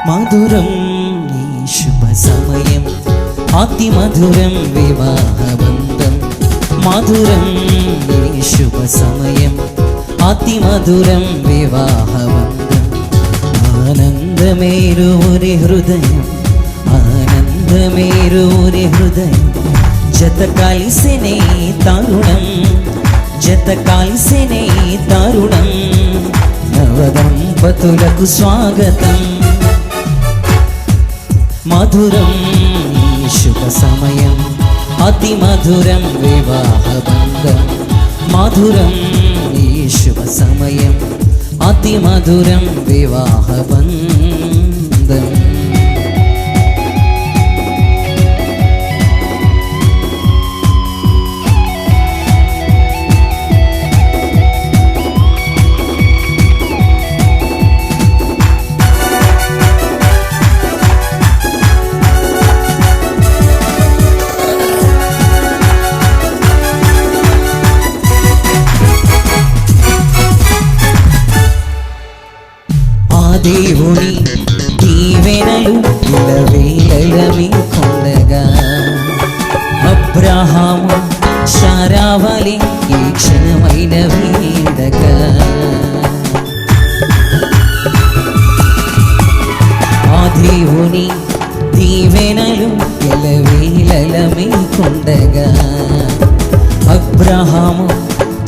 మధురం ఈ శుభ సమయం, అతి మధురం వివాహ బంధం. మధురం ఈ శుభ సమయం, అతి మధురం వివాహ బంధం. ఆనందమేరువురి హృదయం, ఆనందమేరువురి హృదయం. జత కలిసినే తరుణం, జత కలిసినే తరుణం. నవదంపతులకు స్వాగతం. మధురం ఈ శుభ సమయం, అతి మధురం వివాహ బంధం. మధురం ఈ శుభ సమయం, అతి మధురం వివాహ బంధం. దేవుని దీవెనలు ఇలవేళల మీకుండగా, అబ్రహాము శారావళి ఈ క్షణమైన వీడగా. ఆ దేవుని దీవెనలు ఇలవేళల మీకుండగా, అబ్రహాము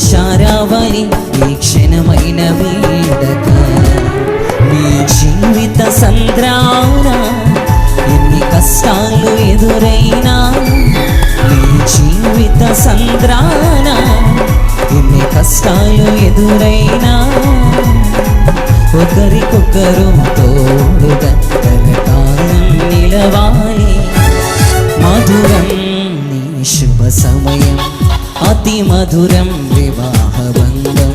శారావళి ఈ క్షణమైన వీడగా. మీ జీవిత సంద్రాన ఎన్ని కష్టాలు ఎదురైనా, మీ జీవిత సంద్రాన ఎన్ని కష్టాలు ఎదురైనా, ఒకరికొకరు తోడుగా కలకాలం నిలవాలి. మధురం నీ శుభ సమయం, అతి మధురం వివాహ బంధం.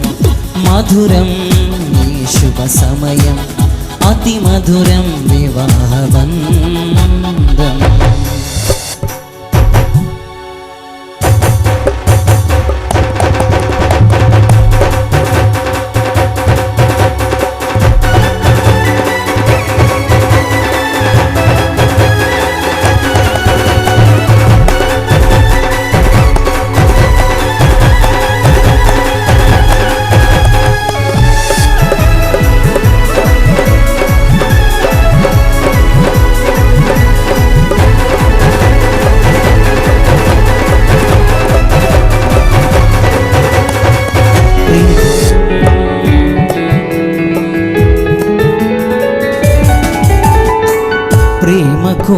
మధురం శుభ సమయం, అతి మధురం వివాహ బంధం. ప్రేమకు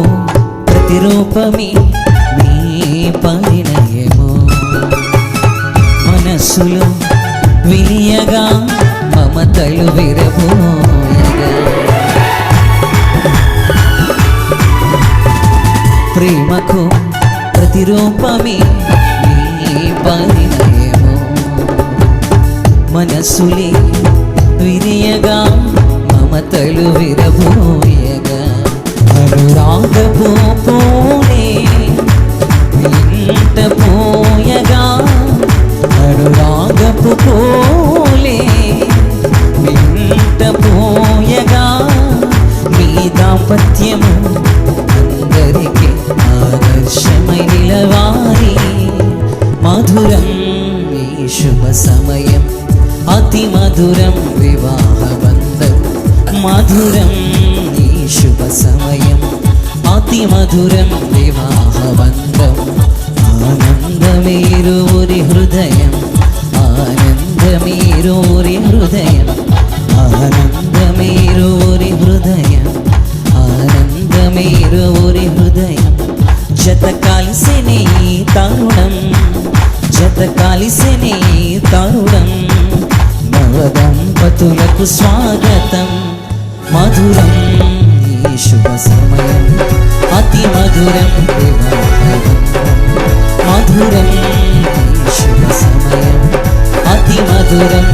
ప్రతిరూపమే నీ పరిణయము, మనస్సులో విలియగా మమతలు విరబోయగా. ప్రేమకు ప్రతిరూపమే నీ పరిణయము, మనస్సులే విరియగా మమతలు విరబోయగా. అనురాగపు పోలే ఇంట పోయగా, అనురాగపు పోలే ఇంట పోయగా. మీ దాంపత్యము అందరికీ ఆదర్శమై నిలవాలి. మధురం ఈ శుభ సమయం, అతి మధురం వివాహ బంధం. మధురం శుభ సమయం, అతి మధురం వివాహ బంధం. ఆనందమేరువురి హృదయం, ఆనందమేరువురి హృదయం, ఆనందమేరువురి హృదయం, ఆనందమేరువురి హృదయం. జత కలిసినే తరుణం, జత కలిసినే తరుణం. నవదంపతులకు స్వాగతం. మధురం శుభ సమయం, అతి మధురం వివాహ బంధం. మధురం శుభ సమయం, అతి మధురం